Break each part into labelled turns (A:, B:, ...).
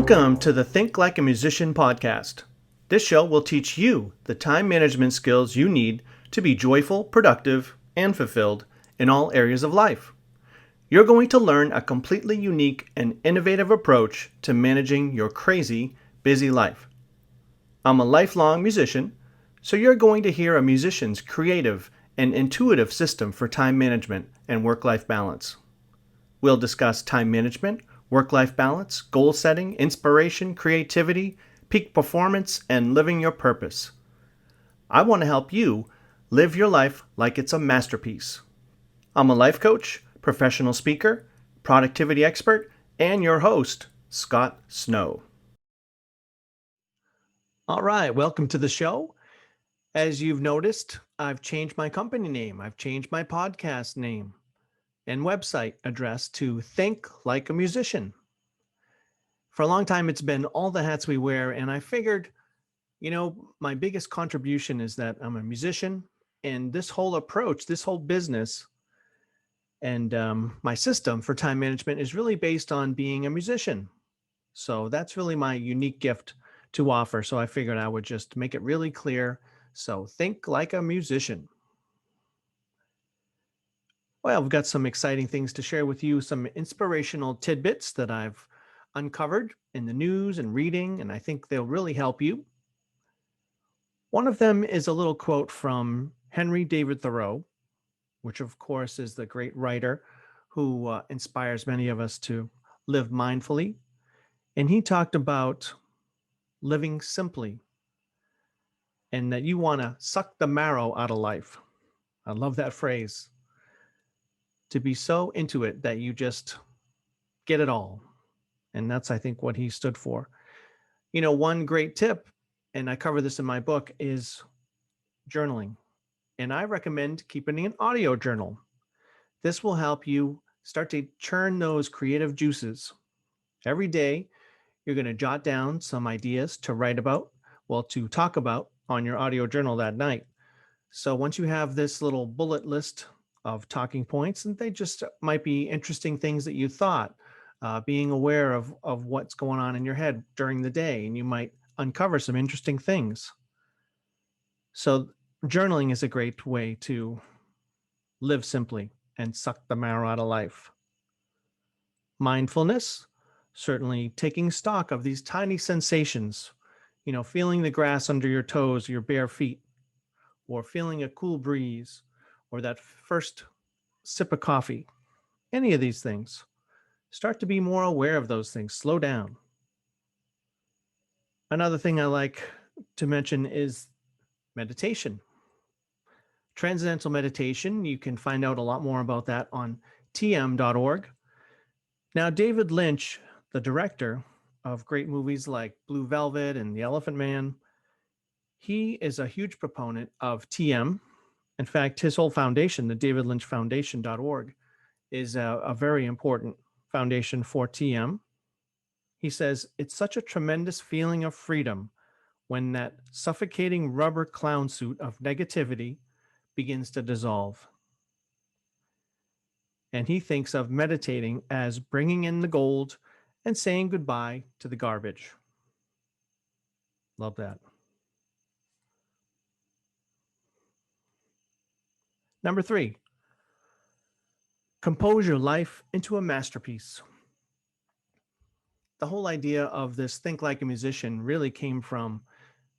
A: Welcome to the Think Like a Musician podcast. This show will teach you the time management skills you need to be joyful, productive, and fulfilled in all areas of life. You're going to learn a completely unique and innovative approach to managing your crazy, busy life. I'm a lifelong musician, so you're going to hear a musician's creative and intuitive system for time management and work-life balance. We'll discuss time management, work-life balance, goal setting, inspiration, creativity, peak performance, and living your purpose. I want to help you live your life like it's a masterpiece. I'm a life coach, professional speaker, productivity expert, and your host, Scott Snow. All right, welcome to the show. As you've noticed, I've changed my company name. I've changed my podcast name and website address to Think Like a Musician. For a long time, it's been all the hats we wear, and I figured, my biggest contribution is that I'm a musician, and this whole approach, this whole business, and my system for time management is really based on being a musician. So that's really my unique gift to offer. So I figured I would just make it really clear. So think like a musician. Well, we've got some exciting things to share with you, some inspirational tidbits that I've uncovered in the news and reading, and I think they'll really help you. One of them is a little quote from Henry David Thoreau, which of course is the great writer who inspires many of us to live mindfully. And he talked about living simply and that you want to suck the marrow out of life. I love that phrase. To be so into it that you just get it all. And that's, I think, what he stood for. One great tip, and I cover this in my book, is journaling. And I recommend keeping an audio journal. This will help you start to churn those creative juices. Every day, you're going to jot down some ideas to write about, to talk about on your audio journal that night. So once you have this little bullet list of talking points, and they just might be interesting things that you thought, being aware of what's going on in your head during the day, and you might uncover some interesting things. So journaling is a great way to live simply and suck the marrow out of life. Mindfulness, certainly taking stock of these tiny sensations, feeling the grass under your toes, your bare feet, or feeling a cool breeze, or that first sip of coffee, any of these things. Start to be more aware of those things. Slow down. Another thing I like to mention is meditation. Transcendental meditation, you can find out a lot more about that on tm.org. Now, David Lynch, the director of great movies like Blue Velvet and The Elephant Man, he is a huge proponent of TM. In fact, his whole foundation, the davidlynchfoundation.org, is a very important foundation for TM. He says, it's such a tremendous feeling of freedom when that suffocating rubber clown suit of negativity begins to dissolve. And he thinks of meditating as bringing in the gold and saying goodbye to the garbage. Love that. Number 3, compose your life into a masterpiece. The whole idea of this Think Like a Musician really came from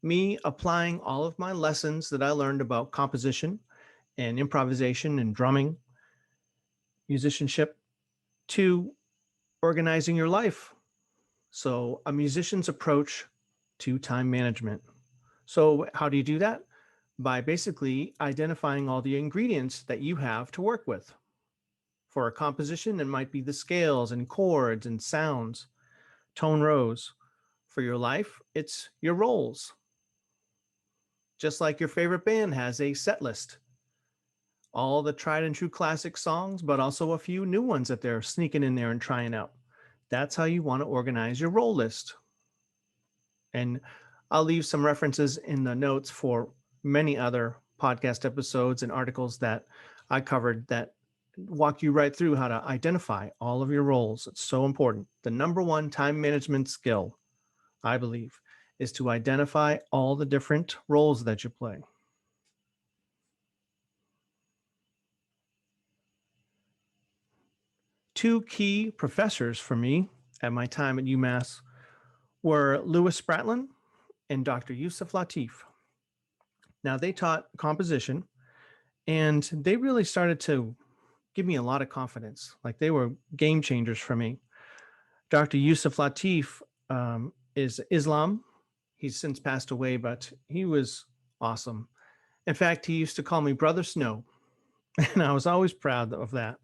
A: me applying all of my lessons that I learned about composition and improvisation and drumming, musicianship, to organizing your life. So a musician's approach to time management. So how do you do that? By basically identifying all the ingredients that you have to work with. For a composition, it might be the scales and chords and sounds, tone rows. For your life, it's your roles. Just like your favorite band has a set list. All the tried and true classic songs, but also a few new ones that they're sneaking in there and trying out. That's how you want to organize your role list. And I'll leave some references in the notes for many other podcast episodes and articles that I covered that walk you right through how to identify all of your roles. It's so important. The number one time management skill I believe, is to identify all the different roles that you play. Two key professors for me at my time at UMass were Lew Spratlan and Dr. Yusef Lateef. Now, they taught composition, and they really started to give me a lot of confidence. Like, they were game changers for me. Dr. Yusef Lateef is Islam. He's since passed away, but he was awesome. In fact, he used to call me Brother Snow, and I was always proud of that.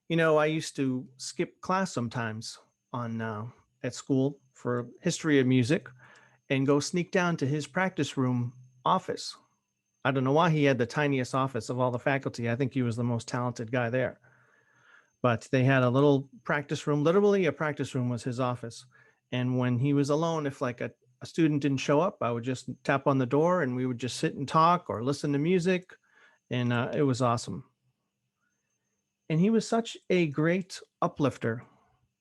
A: You know, I used to skip class sometimes on at school for history of music and go sneak down to his practice room office. I don't know why he had the tiniest office of all the faculty. I think he was the most talented guy there. But they had a little practice room. Literally, a practice room was his office. And when he was alone, if like a student didn't show up, I would just tap on the door and we would just sit and talk or listen to music. And it was awesome. And he was such a great uplifter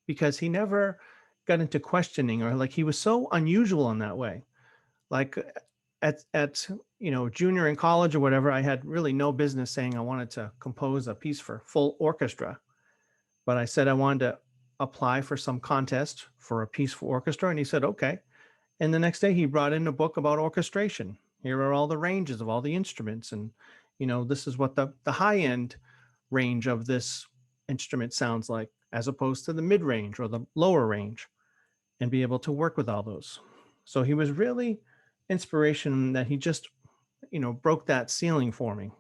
A: because he never got into questioning, or like he was so unusual in that way. Like at junior in college or whatever, I had really no business saying I wanted to compose a piece for full orchestra, but I said I wanted to apply for some contest for a piece for orchestra, and he said okay. And the next day he brought in a book about orchestration. Here are all the ranges of all the instruments, and this is what the high end range of this instrument sounds like, as opposed to the mid range or the lower range, and be able to work with all those. So he was really inspiration that he just, broke that ceiling for me.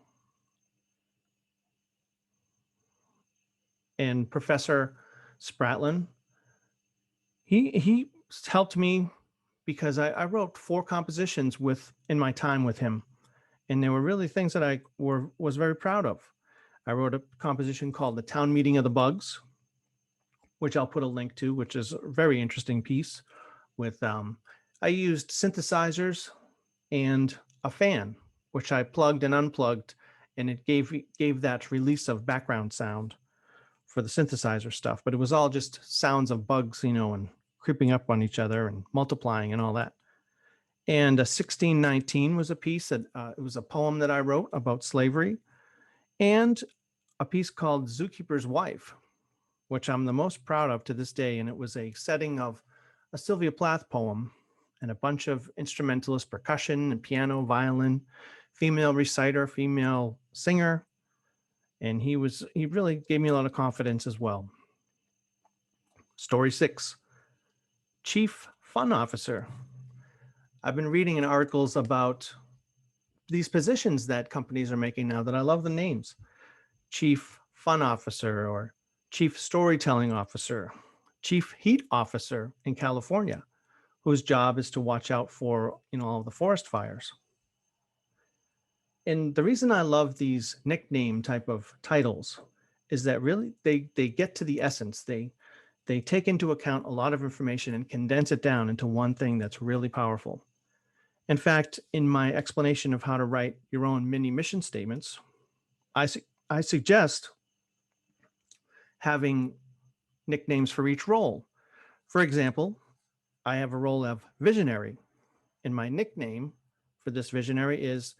A: And Professor Spratlan, he helped me because I wrote 4 compositions in my time with him, and they were really things that I was very proud of. I wrote a composition called The Town Meeting of the Bugs, which I'll put a link to, which is a very interesting piece with, I used synthesizers and a fan, which I plugged and unplugged, and it gave that release of background sound for the synthesizer stuff. But it was all just sounds of bugs, and creeping up on each other and multiplying and all that. And 1619 was a piece that it was a poem that I wrote about slavery, and a piece called Zookeeper's Wife, which I'm the most proud of to this day. And it was a setting of a Sylvia Plath poem and a bunch of instrumentalist percussion and piano, violin, female reciter, female singer. And he really gave me a lot of confidence as well. Story 6, Chief Fun Officer. I've been reading in articles about these positions that companies are making now that I love the names. Chief Fun Officer, or Chief Storytelling Officer, Chief Heat Officer in California, whose job is to watch out for, all the forest fires. And the reason I love these nickname type of titles is that really they get to the essence. They take into account a lot of information and condense it down into one thing that's really powerful. In fact, in my explanation of how to write your own mini mission statements, I suggest having nicknames for each role. For example, I have a role of visionary, and my nickname for this visionary is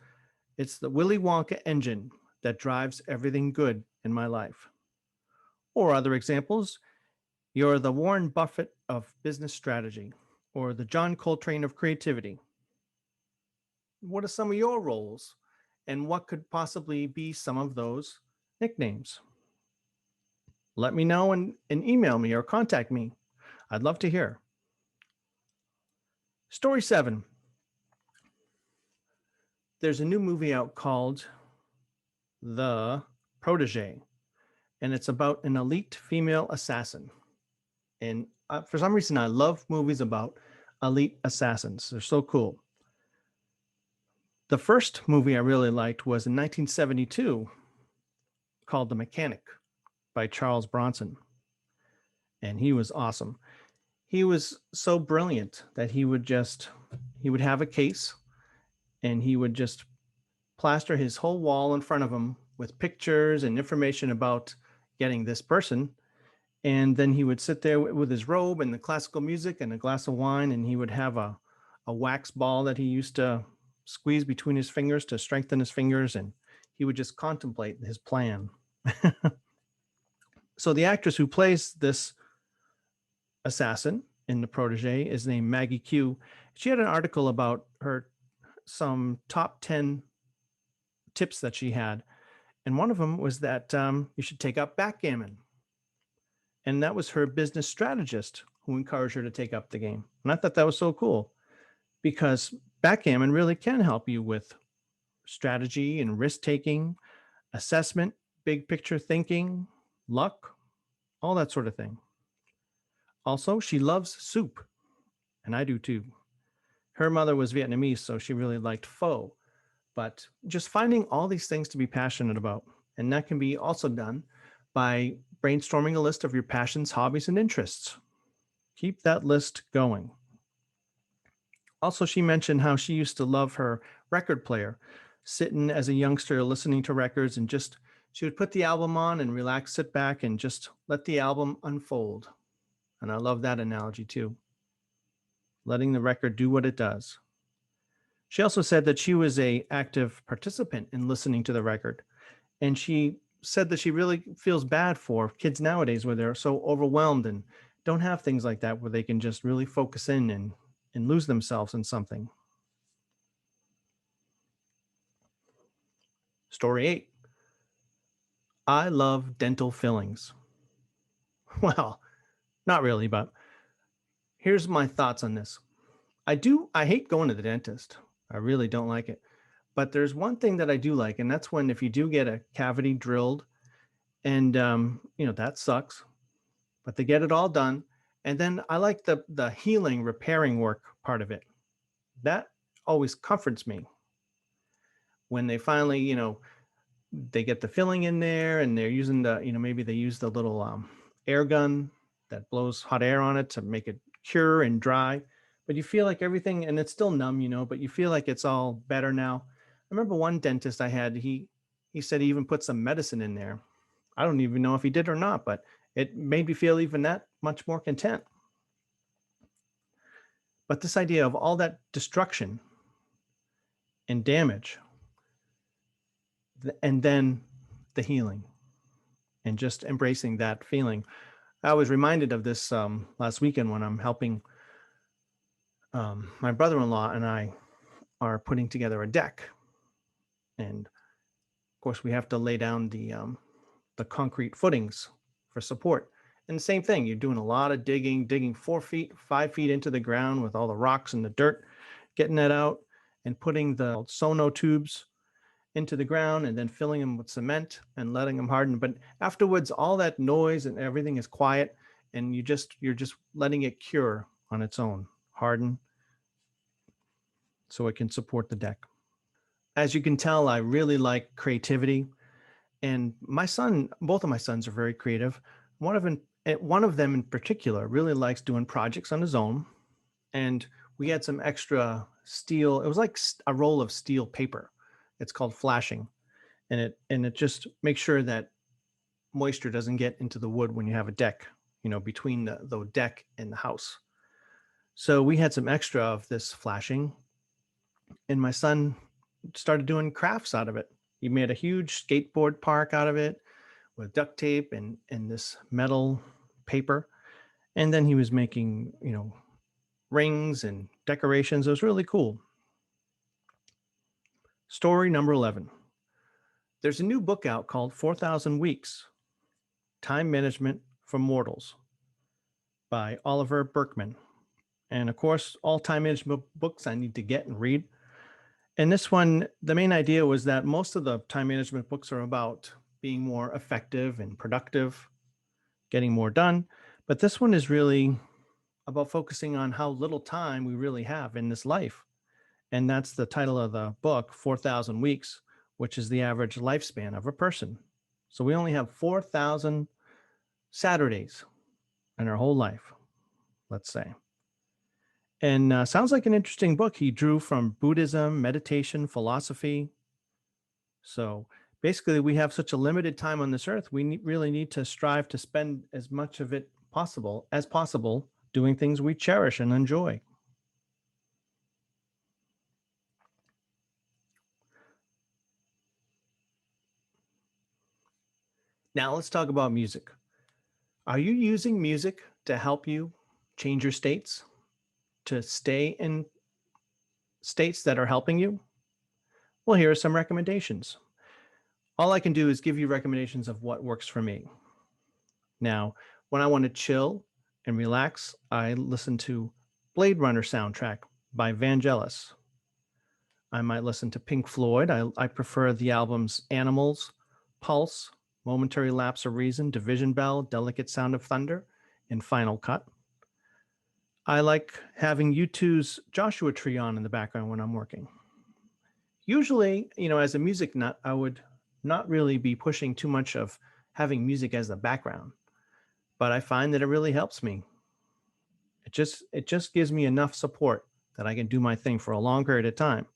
A: it's the Willy Wonka engine that drives everything good in my life. Or other examples, you're the Warren Buffett of business strategy, or the John Coltrane of creativity. What are some of your roles, and what could possibly be some of those nicknames? Let me know and email me or contact me. I'd love to hear. Story 7. There's a new movie out called The Protege, and it's about an elite female assassin. And for some reason, I love movies about elite assassins. They're so cool. The first movie I really liked was in 1972 called The Mechanic by Charles Bronson. And he was awesome. He was so brilliant that he would have a case and he would just plaster his whole wall in front of him with pictures and information about getting this person. And then he would sit there with his robe and the classical music and a glass of wine, and he would have a wax ball that he used to squeeze between his fingers to strengthen his fingers, and he would just contemplate his plan. So the actress who plays this assassin in The Protege is named Maggie Q. She had an article about her some top 10 tips that she had. And one of them was that you should take up backgammon. And that was her business strategist who encouraged her to take up the game. And I thought that was so cool because backgammon really can help you with strategy and risk taking, assessment, big picture thinking, luck, all that sort of thing. Also, she loves soup, and I do too. Her mother was Vietnamese, so she really liked pho. But just finding all these things to be passionate about. And that can be also done by brainstorming a list of your passions, hobbies, and interests. Keep that list going. Also, she mentioned how she used to love her record player, sitting as a youngster listening to records, and just she would put the album on and relax, sit back, and just let the album unfold. And I love that analogy too. Letting the record do what it does. She also said that she was an active participant in listening to the record. And she said that she really feels bad for kids nowadays where they're so overwhelmed and don't have things like that where they can just really focus in and lose themselves in something. Story 8. I love dental fillings. Well, not really, but here's my thoughts on this. I hate going to the dentist. I really don't like it. But there's one thing that I do like, and that's when if you do get a cavity drilled, and that sucks, but they get it all done. And then I like the healing, repairing work part of it. That always comforts me when they finally, they get the filling in there and they're using maybe they use the little air gun that blows hot air on it to make it cure and dry. But you feel like everything, and it's still numb, but you feel like it's all better now. I remember one dentist I had, he said he even put some medicine in there. I don't even know if he did or not, but it made me feel even that much more content. But this idea of all that destruction and damage, and then the healing, and just embracing that feeling. I was reminded of this last weekend when I'm helping my brother-in-law and I are putting together a deck. And of course, we have to lay down the concrete footings for support. And the same thing, you're doing a lot of digging 4 feet, 5 feet into the ground with all the rocks and the dirt, getting that out and putting the sono tubes into the ground and then filling them with cement and letting them harden. But afterwards, all that noise and everything is quiet, and you're just letting it cure on its own, harden, so it can support the deck. As you can tell, I really like creativity. And both of my sons are very creative. One of them in particular really likes doing projects on his own. And we had some extra steel. It was like a roll of steel paper. It's called flashing. And it just makes sure that moisture doesn't get into the wood when you have a deck, between the deck and the house. So we had some extra of this flashing. And my son started doing crafts out of it. He made a huge skateboard park out of it with duct tape and this metal paper. And then he was making, rings and decorations. It was really cool. Story number 11. There's a new book out called 4,000 Weeks, Time Management for Mortals by Oliver Burkeman. And of course, all time management books I need to get and read. And this one, the main idea was that most of the time management books are about being more effective and productive, getting more done. But this one is really about focusing on how little time we really have in this life. And that's the title of the book, 4,000 Weeks, which is the average lifespan of a person. So we only have 4,000 Saturdays in our whole life, let's say. And sounds like an interesting book. He drew from Buddhism, meditation, philosophy. So Basically, we have such a limited time on this earth. We really need to strive to spend as much of it possible doing things we cherish and enjoy. Now let's talk about music. Are you using music to help you change your states, to stay in states that are helping you? Well, here are some recommendations. All I can do is give you recommendations of what works for me. Now, when I want to chill and relax, I listen to Blade Runner soundtrack by Vangelis. I might listen to Pink Floyd. I prefer the albums Animals, Pulse, Momentary Lapse of Reason, Division Bell, Delicate Sound of Thunder, and Final Cut. I like having U2's Joshua Tree on in the background when I'm working. Usually, as a music nut, I would not really be pushing too much of having music as the background, but I find that it really helps me. It just gives me enough support that I can do my thing for a long period of time.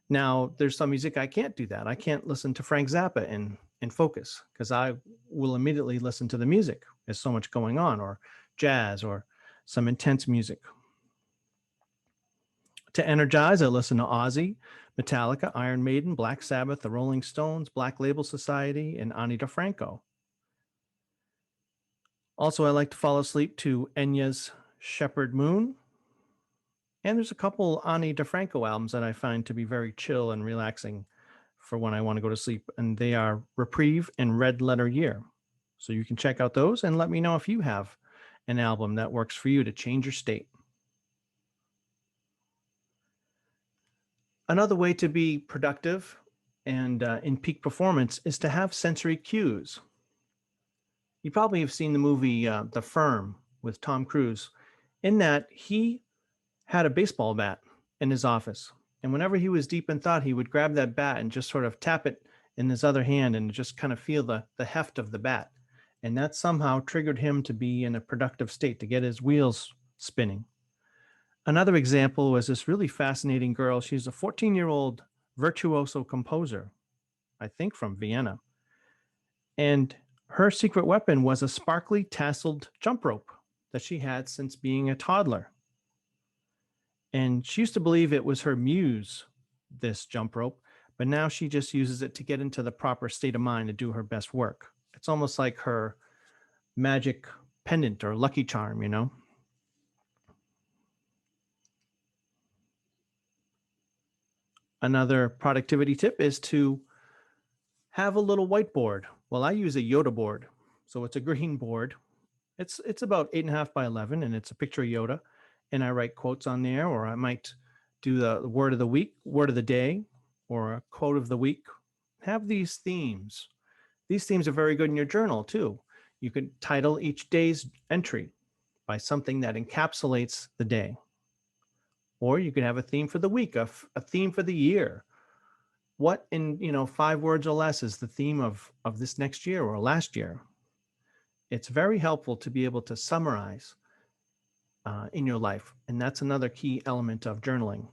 A: Now, there's some music I can't do that. I can't listen to Frank Zappa and focus because I will immediately listen to the music. There's so much going on, or jazz, or some intense music. To energize, I listen to Ozzy, Metallica, Iron Maiden, Black Sabbath, the Rolling Stones, Black Label Society, and Ani DiFranco. Also, I like to fall asleep to Enya's Shepherd Moon. And there's a couple Ani DiFranco albums that I find to be very chill and relaxing for when I want to go to sleep. And they are Reprieve and Red Letter Year. So you can check out those and let me know if you have an album that works for you to change your state. Another way to be productive and in peak performance is to have sensory cues. You probably have seen the movie The Firm with Tom Cruise. In that, he had a baseball bat in his office. And whenever he was deep in thought, he would grab that bat and just sort of tap it in his other hand and just kind of feel the heft of the bat. And that somehow triggered him to be in a productive state, to get his wheels spinning. Another example was this really fascinating girl. She's a 14-year-old virtuoso composer, I think from Vienna. And her secret weapon was a sparkly tasseled jump rope that she had since being a toddler. And she used to believe it was her muse, this jump rope, but now she just uses it to get into the proper state of mind to do her best work. It's almost like her magic pendant or lucky charm. Another productivity tip is to have a little whiteboard. Well, I use a Yoda board. So it's a green board. It's about 8.5 by 11, and it's a picture of Yoda. And I write quotes on there, or I might do the word of the week, word of the day, or a quote of the week. Have these themes. These themes are very good in your journal too. You could title each day's entry by something that encapsulates the day. Or you could have a theme for the week, a theme for the year. What in 5 words or less is the theme of this next year or last year? It's very helpful to be able to summarize in your life. And that's another key element of journaling.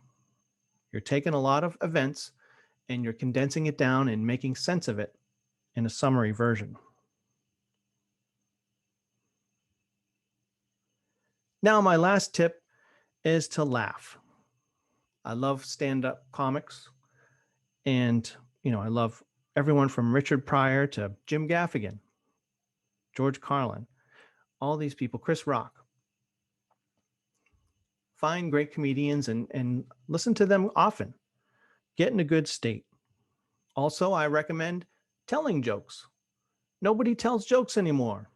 A: You're taking a lot of events and you're condensing it down and making sense of it in a summary version. Now, my last tip is to laugh. I love stand-up comics, and I love everyone from Richard Pryor to Jim Gaffigan, George Carlin, all these people, Chris Rock. Find great comedians and listen to them often. Get in a good state. Also, I recommend telling jokes. Nobody tells jokes anymore.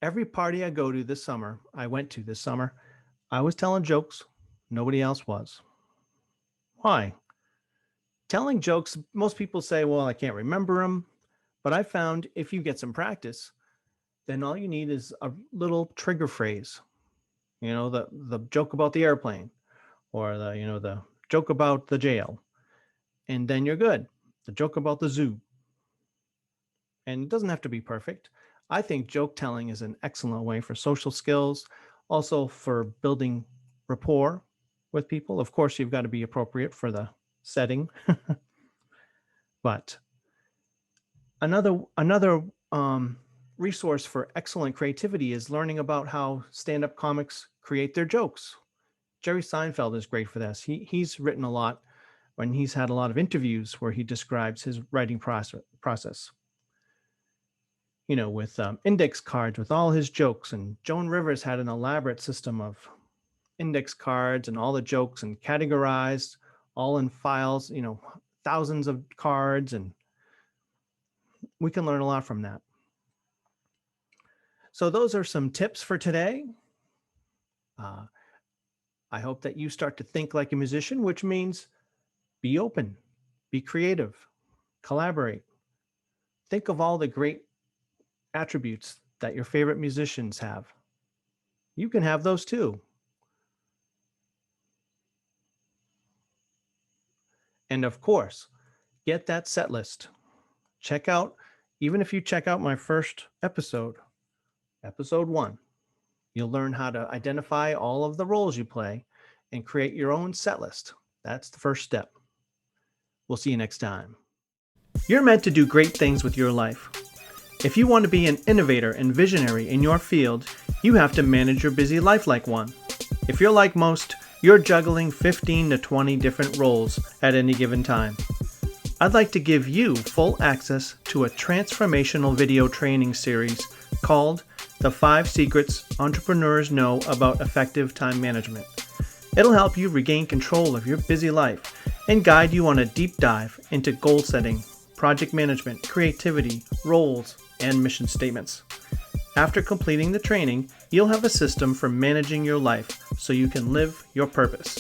A: Every party I went to this summer, I was telling jokes. Nobody else was. Why? Telling jokes, most people say, well, I can't remember them. But I found if you get some practice, then all you need is a little trigger phrase. The joke about the airplane, or the joke about the jail. And then you're good. The joke about the zoo. And it doesn't have to be perfect. I think joke telling is an excellent way for social skills, also for building rapport with people. Of course, you've got to be appropriate for the setting. But another resource for excellent creativity is learning about how stand-up comics create their jokes. Jerry Seinfeld is great for this. He's written a lot, and he's had a lot of interviews where he describes his writing process. With index cards with all his jokes. And Joan Rivers had an elaborate system of index cards and all the jokes and categorized all in files, thousands of cards. And we can learn a lot from that. So those are some tips for today. I hope that you start to think like a musician, which means be open, be creative, collaborate. Think of all the great attributes that your favorite musicians have. You can have those too. And of course, get that set list. Even if you check out my first episode 1, you'll learn how to identify all of the roles you play and create your own set list. That's the first step. We'll see you next time. You're meant to do great things with your life. If you want to be an innovator and visionary in your field, you have to manage your busy life like one. If you're like most, you're juggling 15 to 20 different roles at any given time. I'd like to give you full access to a transformational video training series called The 5 Secrets Entrepreneurs Know About Effective Time Management. It'll help you regain control of your busy life and guide you on a deep dive into goal setting, project management, creativity, roles, and mission statements. After completing the training, you'll have a system for managing your life so you can live your purpose.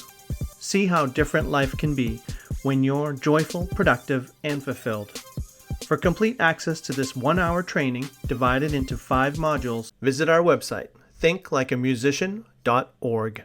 A: See how different life can be when you're joyful, productive, and fulfilled. For complete access to this 1-hour training divided into 5 modules, visit our website, thinklikeamusician.org.